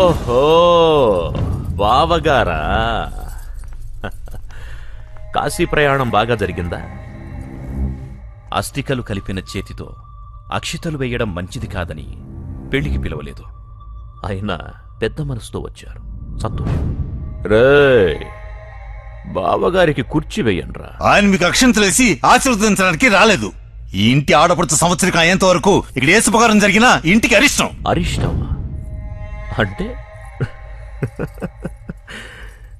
ఓహో బావగారా, కాశీ ప్రయాణం బాగా జరిగిందా? అస్థికలు కలిపిన చేతితో అక్షితలు వేయడం మంచిది కాదని పెళ్లికి పిలవలేదు. అయినా పెద్ద మనసుతో వచ్చారు, సంతోషం. రే బావగారికి కుర్చీ వేయండ్రా. ఆయన మీకు అక్షంతలేసి ఆశీర్వదించడానికి రాలేదు. ఈ ఇంటి ఆడపడుచు సంవత్సరం అయ్యేంత వరకు ఇక్కడ ఏ శుభకారం జరిగినా ఇంటికి అరిష్టం. అరిష్టమా అంటే?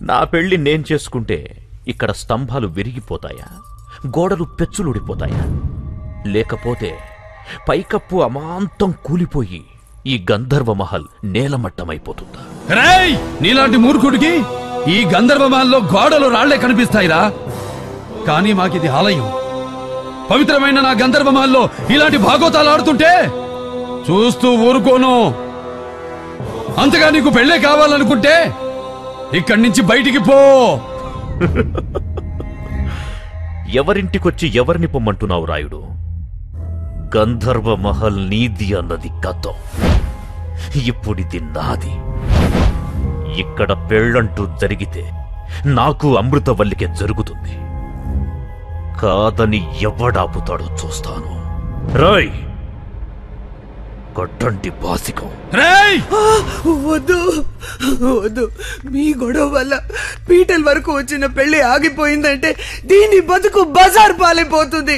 నా పెళ్లి నేను చేసుకుంటే ఇక్కడ స్తంభాలు విరిగిపోతాయా, గోడలు పెచ్చులుడిపోతాయా? లేకపోతే పైకప్పు అమాంతం కూలిపోయి ఈ గంధర్వ మహల్ నేలమట్టమైపోతుందా? నీలాంటి మూర్ఖుడికి ఈ గంధర్వ మహల్లో గోడలు రాళ్లే కనిపిస్తాయిరా, కానీ మాకిది ఆలయం. పవిత్రమైన నా గంధర్వ మహల్లో ఇలాంటి భాగోతాలు ఆడుతుంటే చూస్తూ ఊరుకోను. అంతగా నీకు పెళ్లే కావాలనుకుంటే ఇక్కడి నుంచి బయటికి పో. ఎవరింటికొచ్చి ఎవరిని పొమ్మంటున్నావు రాయుడు? గంధర్వ మహల్ నీది అన్నది గతం, ఇప్పుడిది నాది. ఇక్కడ పెళ్ళంటూ జరిగితే నాకు అమృతవల్లికే జరుగుతుంది. కాదని ఎవడాపుతాడో చూస్తాను. రాయ్ కొట్టండి బాసికం. వద్దు వద్దు, మీ గొడవ వల్ల పీటల వరకు వచ్చిన పెళ్లి ఆగిపోయిందంటే దీని బతుకు బజార్ పాలైపోతుంది.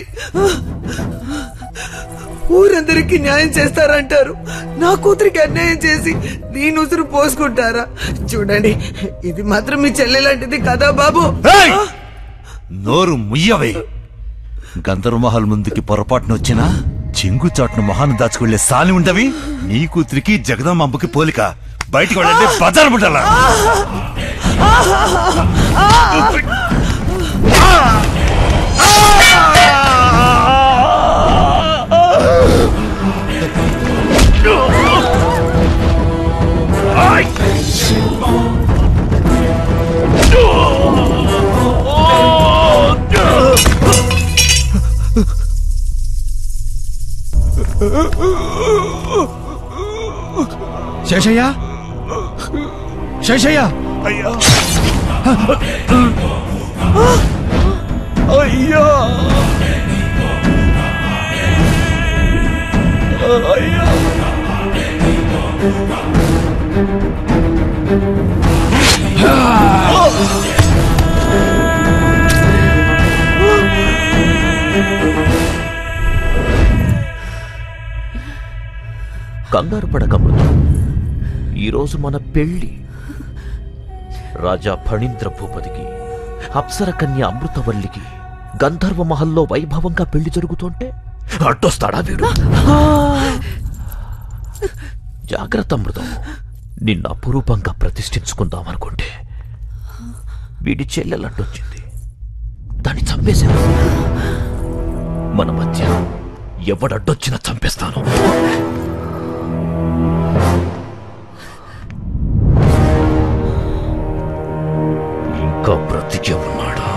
ఊరందరికీ న్యాయం చేస్తారంటారు, నా కూతురికి అన్యాయం చేసి దీని ఉసురు పోసుకుంటారా? చూడండి, ఇది మాత్రం మీ చెల్లెలాంటిది కదా బాబు. నోరు ముయ్యవే. గంధర్వ మహల్ ముందుకి పొరపాటును వచ్చినా చెంగుచాటును మొహాన్ని దాచుకెళ్లే సాలి ఉండవి. నీ కూతురికి జగదమ్మ అమ్మకి పోలిక. బయటికి వెళ్ళండి, బజారు పుట్టాలా. శేషయ్య, శేషయ్య, అయ్యా అయ్యా అయ్యా. కంగారు పడకముందు ఈరోజు మన పెళ్లి. రాజా ఫణీంద్ర భూపతికి, అప్సర కన్య అమృతవల్లికి గంధర్వ మహల్లో వైభవంగా పెళ్లి జరుగుతుంటే అడ్డొస్తాడా వీడు? జాగ్రత్త అమృతం, నిన్న అపురూపంగా ప్రతిష్ఠించుకుందామనుకుంటే వీడి చెల్లెలడ్డొచ్చింది, దాన్ని చంపేశాను. మన మధ్య ఎవడడ్డొచ్చినా చంపేస్తాను. ఇంకా బ్రతికే ఉన్నాడా?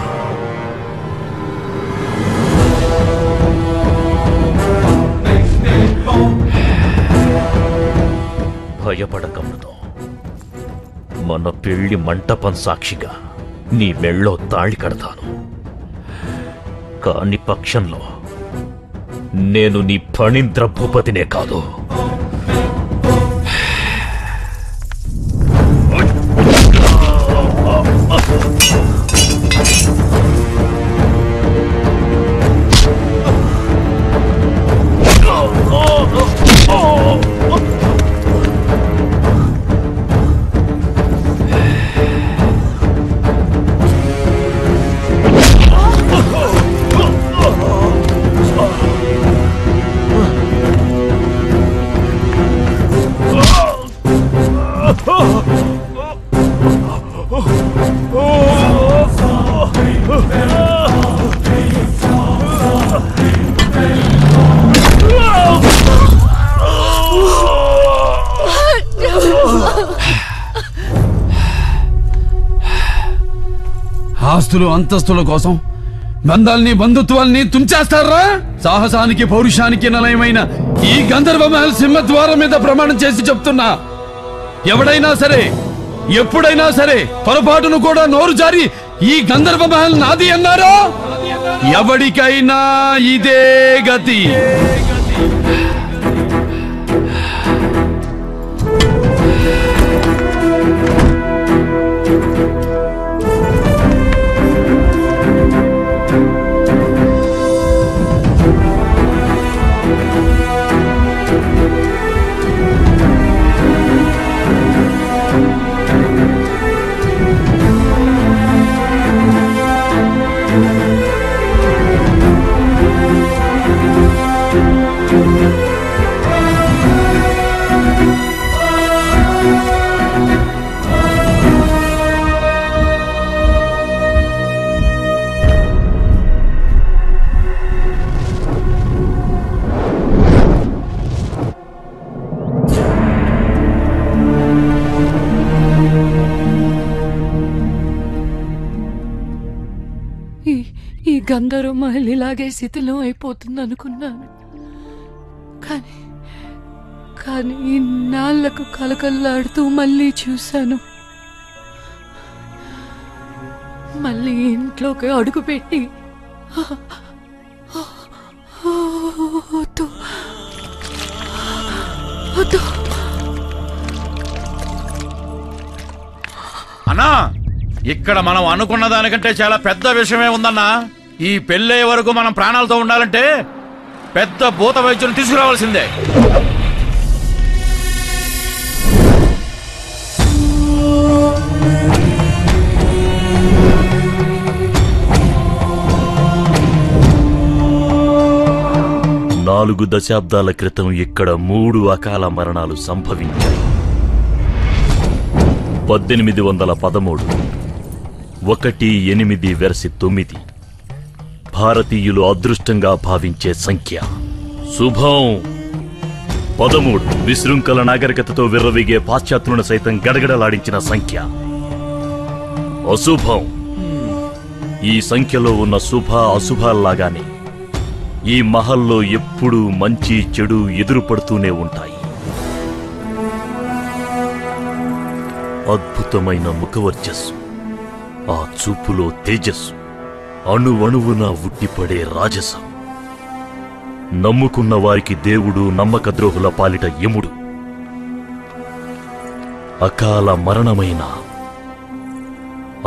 భయపడకముతో మన పెళ్లి మంటపం సాక్షిగా నీ మెళ్ళో తాళి కడతాను. కాని పక్షంలో నేను నీ ఫణీంద్ర భూపతినే కాదు, ఆస్తులు అంతస్తుల కోసం బంధాల్ని బంధుత్వాల్ని తుంచేస్తారా? సాహసానికి పౌరుషానికి నిలయమైన ఈ గంధర్వ మహల్ సింహద్వారం మీద ప్రమాణం చేసి చెప్తున్నా, ఎవడైనా సరే ఎప్పుడైనా సరే పొరపాటును కూడా నోరు జారి ఈ గంధర్వ మహల్ నాది అన్నారో ఎవడికైనా ఇదే గతి. ఈ గంధర్వ మహల్ ఇలాగే శిథిలం అయిపోతుంది అనుకున్నాను. కానీ ఇన్నాళ్లకు కలకల్లాడుతూ మళ్ళీ చూశాను. మళ్ళీ ఇంట్లోకి అడుగుపెట్టి అన్నా, ఇక్కడ మనం అనుకున్న దానికంటే చాలా పెద్ద విషయమే ఉందన్నా. ఈ పెళ్ళయ్యే వరకు మనం ప్రాణాలతో ఉండాలంటే పెద్ద భూత వైద్యుని తీసుకురావాల్సిందే. నాలుగు దశాబ్దాల క్రితం ఇక్కడ 3 అకాల మరణాలు సంభవించాయి. 1813, 1-8-9 భారతీయులు అదృష్టంగా భావించే సంఖ్య. శుభం 13 విశృంఖల నాగరికతతో విర్రవీగే పాశ్చాత్యులను సైతం గడగడలాడించిన సంఖ్య. అశుభం. ఈ సంఖ్యలో ఉన్న శుభ అశుభాల్లాగానే ఈ మహల్లో ఎప్పుడూ మంచి చెడు ఎదురుపడుతూనే ఉంటాయి. అద్భుతమైన ముఖవర్చస్సు, ఆ చూపులో తేజస్సు, అణువణువున ఉట్టిపడే రాజసం. నమ్ముకున్న వారికి దేవుడు, నమ్మక ద్రోహుల పాలిట యముడు. అకాల మరణమైన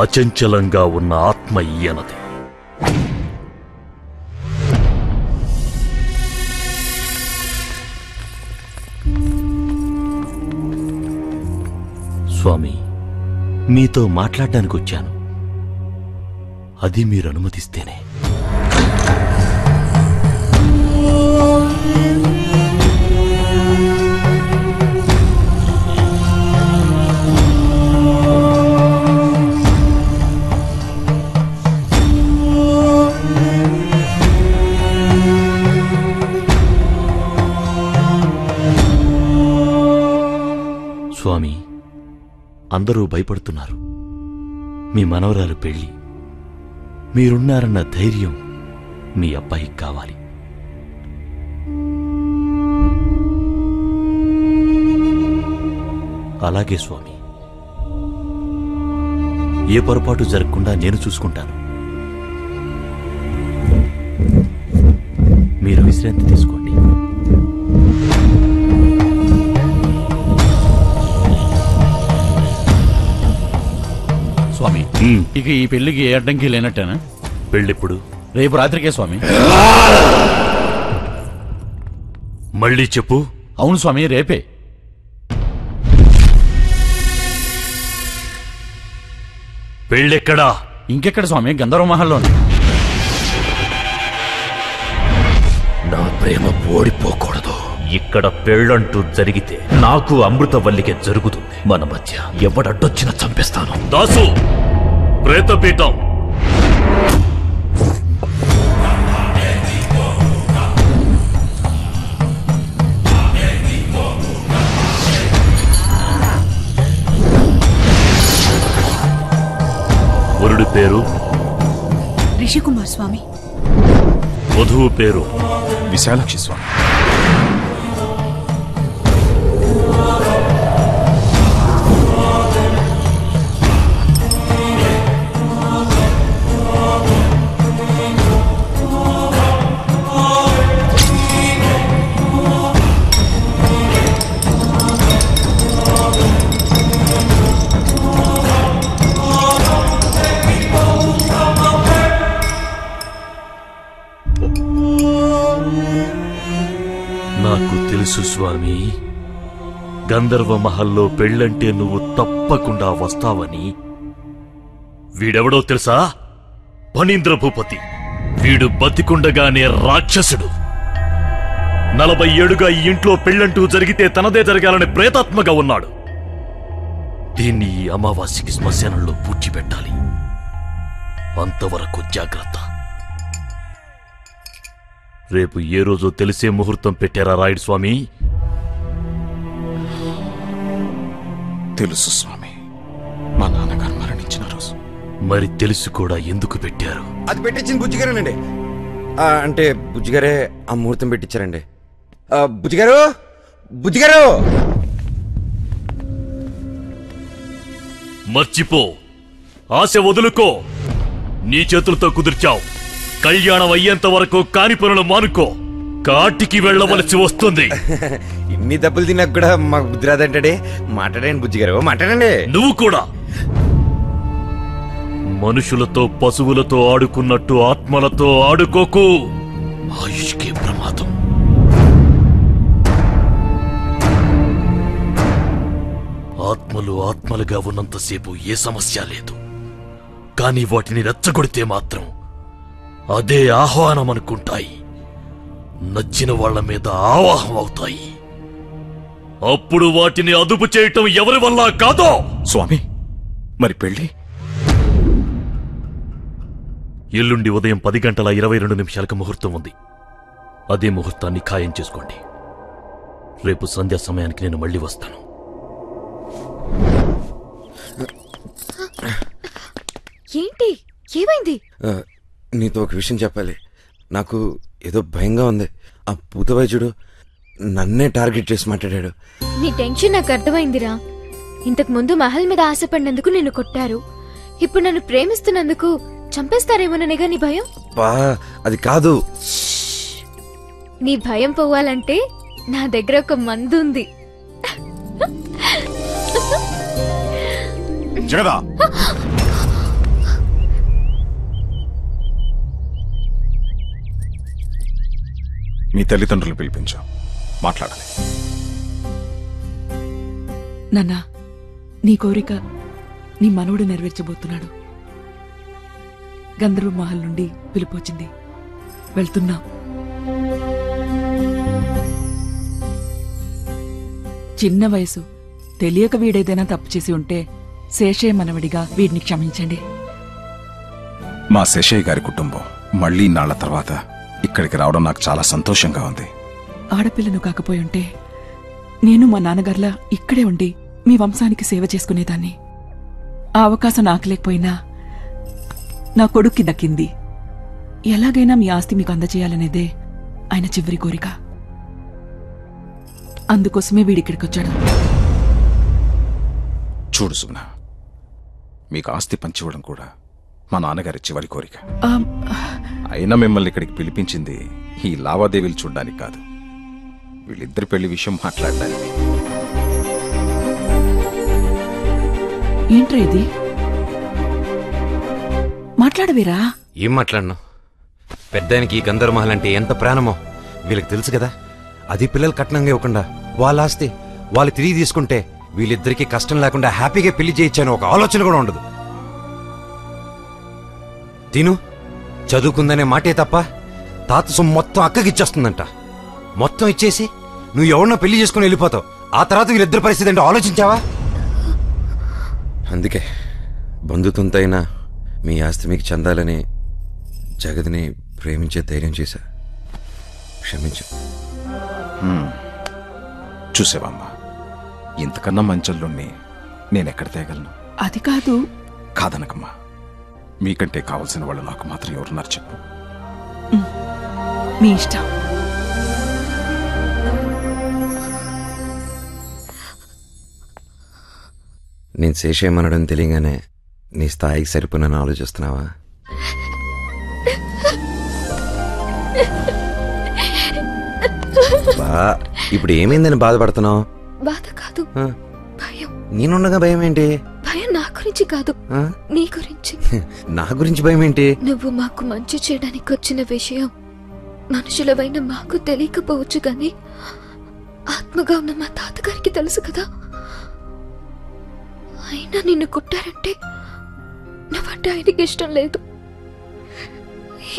అచంచలంగా ఉన్న ఆత్మ ఈయనది. స్వామి, మీతో మాట్లాడడానికి వచ్చాను. అది మీరు అనుమతిస్తేనే. స్వామి, అందరూ భయపడుతున్నారు. మీ మనవరాలు పెళ్లి, మీరున్నారన్న ధైర్యం మీ అబ్బాయికి కావాలి. అలాగే స్వామి, ఏ పొరపాటు జరగకుండా నేను చూసుకుంటాను. మీరు విశ్రాంతి తీసుకోండి. స్వామి, ఇక ఈ పెళ్లికి ఏ అడ్డంకి లేనట్టేనా? పెళ్ళెప్పుడు? రేపు రాత్రికే స్వామి. మళ్ళీ చెప్పు. అవును స్వామి, రేపే. పెళ్ళెక్కడా? ఇంకెక్కడ స్వామి, గంధర్వ మహల్లోనే. నా ప్రేమ ఓడిపోకూడదు. ఇక్కడ పెళ్ళంటూ జరిగితే నాకు అమృతవల్లికే జరుగుతుంది. మన మధ్య ఎవడడ్డొచ్చినా చంపేస్తాను. దాసు, ప్రేతపీఠం. వరుడి పేరు రిషికుమార్ స్వామి. వధువు పేరు విశాలాక్షి స్వామి. స్వామి, గంధర్వ మహల్లో పెళ్ళంటే నువ్వు తప్పకుండా వస్తావని. వీడెవడో తెలుసా? ఫణీంద్ర భూపతి. వీడు బతికుండగానే రాక్షసుడు. 40 ఏడుగా ఈ ఇంట్లో పెళ్ళంటూ జరిగితే తనదే జరగాలని ప్రేతాత్మగా ఉన్నాడు. దీన్ని ఈ అమావాస్యకి శ్మశానంలో పూడ్చిపెట్టాలి. అంతవరకు జాగ్రత్త. రేపు ఏ రోజో తెలిసే ముహూర్తం పెట్టారా రాయుడు స్వామి? తెలుసు స్వామి, మా నాన్నగారు మరణించిన రోజు. మరి తెలుసు కూడా ఎందుకు పెట్టారు? అది పెట్టించింది బుజ్జిగారేనండి. అంటే బుజ్జిగారే ఆ ముహూర్తం పెట్టించారండి. బుజ్జిగారు, బుజ్జిగారు! మర్చిపో, ఆశ వదులుకో. నీ చేతులతో కుదిర్చావు. కళ్యాణం అయ్యేంత వరకు కాని పనులు మానుకో. కాటికి వెళ్ళవలసి వస్తుంది. ఇన్ని దెబ్బలు తిన్నాక కూడా మాకు బుద్ధి రాదంటే మాట్లాడండి బుజ్జిగారు, మాట్లాడండి. నువ్వు కూడా మనుషులతో పశువులతో ఆడుకున్నట్టు ఆత్మలతో ఆడుకోకు. ఆయుష్కే ప్రమాదం. ఆత్మలు ఆత్మలుగా ఉన్నంతసేపు ఏ సమస్య లేదు. కానీ వాటిని రెచ్చగొడితే మాత్రం అదే ఆహ్వానం అనుకుంటాయి. నచ్చిన వాళ్ల మీద ఆవాహం అవుతాయి. అప్పుడు వాటిని అదుపు చేయటం ఎవరి వల్ల కాదో. స్వామి, మరి పెళ్ళి? ఎల్లుండి ఉదయం 10:22 ముహూర్తం ఉంది. అదే ముహూర్తాన్ని ఖాయం చేసుకోండి. రేపు సంధ్యా సమయానికి నేను మళ్ళీ వస్తాను. ఏంటి, ఏమైంది? నీతో ఒక విషయం చెప్పాలి. నాకు ఏదో భయంగా ఉంది. ఆ భూతవైద్యుడు నన్నే టార్గెట్ చేసి మాట్లాడాడు. నీ టెన్షన్ నాకు అర్థమైందిరా. ఇంతకు ముందు మహల్ మీద ఆశపడినందుకు నిన్ను కొట్టారు. ఇప్పుడు నన్ను ప్రేమిస్తున్నందుకు చంపేస్తారేమోననేగా నీ భయం? అది కాదు. నీ భయం పోవాలంటే నా దగ్గర ఒక మందు ఉంది. జగదా, మీ తల్లిదండ్రులు పిలిపించు, మాట్లాడాలి. నాన్నా, నీ కోరిక నీ మనవుడు నెరవేర్చబోతున్నాడు. గంధర్వ మహల్ నుండి పిలిపొచ్చింది. వెళ్తున్నా. చిన్న వయసు, తెలియక వీడేదైనా తప్పు చేసి ఉంటే శేషయ్య మనవడిగా వీడిని క్షమించండి. మా శేషయ్య గారి కుటుంబం మళ్లీ నాళ్ల తర్వాత ఇక్కడికి రావడం నాకు చాలా సంతోషంగా ఉంది. ఆడపిల్లను కాకపోయి ఉంటే నేను మా నాన్నగారిలా ఇక్కడే ఉండి మీ వంశానికి సేవ చేసుకునేదాన్ని. ఆ అవకాశం నాకు లేకపోయినా నా కొడుక్కి దక్కింది. ఎలాగైనా మీ ఆస్తి మీకు అందజేయాలనేదే ఆయన చివరి కోరిక. అందుకోసమే వీడిక్కడికొచ్చాడు. చూడు సుగుణ, మీకు ఆస్తి పంచివ్వడం కూడా మా నాన్నగారి చివరి కోరిక. అయినా మిమ్మల్ని ఇక్కడికి పిలిపించింది ఈ లావాదేవీలు చూడ్డానికి కాదు, వీళ్ళిద్దరి పెళ్లి విషయం మాట్లాడడానికి. ఏంట్రా ఇది? మాట్లాడవేరా? ఏం మాట్లాడను? పెద్దానికి ఈ గంధర్వమహల్ అంటే ఎంత ప్రాణమో వీళ్ళకి తెలుసు కదా. అది పిల్లలు కట్నంగా ఇవ్వకుండా వాళ్ళ ఆస్తి వాళ్ళు తిరిగి తీసుకుంటే వీళ్ళిద్దరికీ కష్టం లేకుండా హ్యాపీగా పెళ్లి చేయించాను ఒక ఆలోచన కూడా ఉండదు. తిను చదువుకుందనే మాటే తప్ప తాత సొమ్ము మొత్తం అక్కకిచ్చేస్తుందంట. మొత్తం ఇచ్చేసి నువ్వు ఎవరినో పెళ్లి చేసుకుని వెళ్ళిపోతావు. ఆ తర్వాత వీళ్ళిద్దరి పరిస్థితి అంటే ఆలోచించావా? అందుకే బంధుత్వంతో అయినా మీ ఆస్తి మీకు చెందాలని జగద్ని ప్రేమించే ధైర్యం చేశా. క్షమించు. చూసేవమ్మా, ఇంతకన్నా మంచల్లోని నేనెక్కడ తేగలను? అది కాదు. కాదనకమ్మా, మీకంటే కావలసిన వాళ్ళు నాకు మాత్రం ఎవరున్నారు చెప్పు. మీ ఇష్టం. నేను శేషేమనడం తెలియగానే నీ స్థాయికి సరిపోనని ఆలోచిస్తున్నావా? ఇప్పుడు ఏమైందని బాధపడుతున్నావు? బాధ కాదు, భయం. నేనుండగా భయం ఏంటి? భయం నా గురించి కాదు, నీ గురించి. నా గురించి భయం ఏంటి? నువ్వు మాకు మంచి చేయడానికి వచ్చిన విషయం మనుషులమైన మాకు తెలియకపోవచ్చు, కానీ ఆత్మగా ఉన్న మా తాతగారికి తెలుసు కదా. అయినా నిన్ను కొట్టారంటే నువ్వంటే ఆయనకి ఇష్టం లేదు.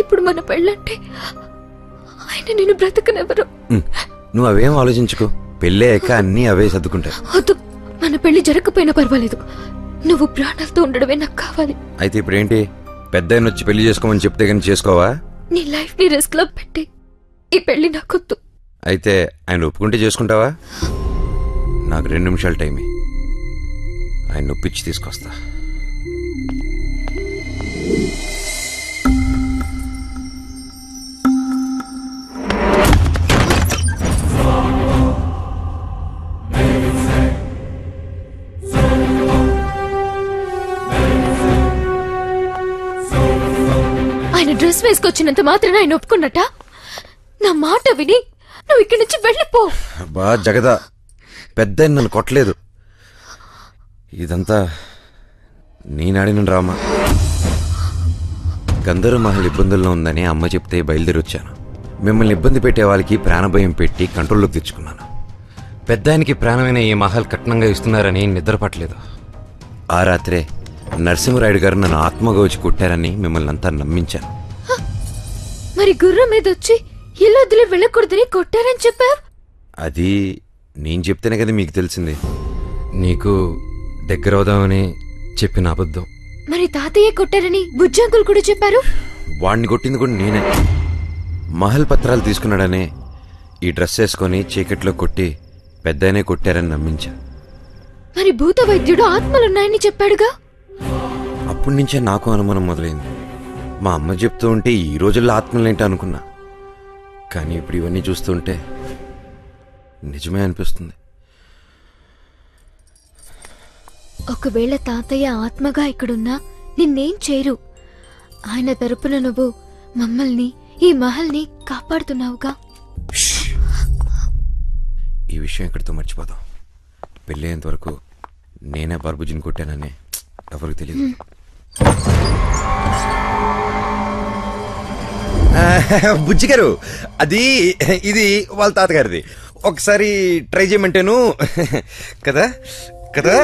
ఇప్పుడు మన పెళ్ళంటే ఆయన నిన్ను బ్రతకనెవరు. నువ్వు అవేం ఆలోచించుకో, పెళ్ళాక అన్నీ అవే సర్దుకుంటాయి. వద్దు, మన పెళ్లి జరగకపోయినా పర్వాలేదు, నువ్వు ప్రాణాలతో ఉండడమే నాకు కావాలి. అయితే ఇప్పుడు ఏంటి, పెద్ద ఆయన వచ్చి పెళ్లి చేసుకోమని చెప్తే కానీ చేసుకోవా? నీ లైఫ్ ని రిస్క్ లో పెట్టి ఈ పెళ్లి నాకొద్దు. అయితే ఆయన ఒప్పుకుంటే చేసుకుంటావా? నాకు 2 నిమిషాలు టైం, ఆయన ఒప్పించి తీసుకొస్తా. ఆయన డ్రెస్ వేసుకొచ్చినంత మాత్రాన ఆయన ఒప్పుకున్నట్ట? నా మాట విని నువ్వు ఇక్కడి నుంచి వెళ్ళిపో. బా జగదా, పెద్ద ఆయన నన్ను కొట్టలేదు. ఇదంతా నేనాడిన డ్రామా. గంధర్వ మహల్ ఇబ్బందుల్లో ఉందని అమ్మ చెప్తే బయలుదేరి వచ్చాను. మిమ్మల్ని ఇబ్బంది పెట్టే వాళ్ళకి ప్రాణభయం పెట్టి కంట్రోల్లోకి తెచ్చుకున్నాను. పెద్ద ఆయనకి ప్రాణమైన ఈ మహల్ కట్నంగా ఇస్తున్నారని నిద్రపట్టలేదు. ఆ రాత్రే నరసింహరాయుడు గారు నన్ను ఆత్మగా వచ్చి కొట్టారని మిమ్మల్ని అంతా నమ్మించాను. మరి గుర్రం మీద వచ్చి ఇల్లు వదిలి వెళ్ళకూడదని కొట్టారని చెప్పావు. అది నేను చెప్తేనే కదా మీకు తెలిసింది. నీకు దగ్గర అవుదామని చెప్పిన అబద్ధం. మరి తాతయ్య కొట్టారని బుజ్జంకులు కూడా చెప్పారు. వాడిని కొట్టింది కూడా నేనే. మహల్ పత్రాలు తీసుకున్నాడనే ఈ డ్రెస్ వేసుకొని చీకట్లో కొట్టి పెద్దనే కొట్టారని నమ్మించా. మరి భూత వైద్యుడు ఆత్మలున్నాయని చెప్పాడుగా. అప్పటి నుంచే నాకు అనుమానం మొదలైంది. మా అమ్మ చెప్తూ ఉంటే ఈ రోజుల్లో ఆత్మలేంటి అనుకున్నా, కానీ ఇప్పుడు ఇవన్నీ చూస్తుంటే నిజమే అనిపిస్తుంది. ఒకవేళ తాతయ్య ఆత్మగా ఇక్కడున్నా నిన్నేం చేయరు. ఆయన తరపున నువ్వు మమ్మల్ని, ఈ మహల్ని కాపాడుతున్నావుగా. ఈ విషయం ఇక్కడితో మర్చిపోదాం. పెళ్ళయ్యేంత వరకు నేనే బార్బుజిని కొట్టానని ఎవరికి తెలియదు. బుజ్జి గారు, అది ఇది వాళ్ళ తాతగారిది. ఒకసారి ట్రై చేయమంటేను కదా కదా.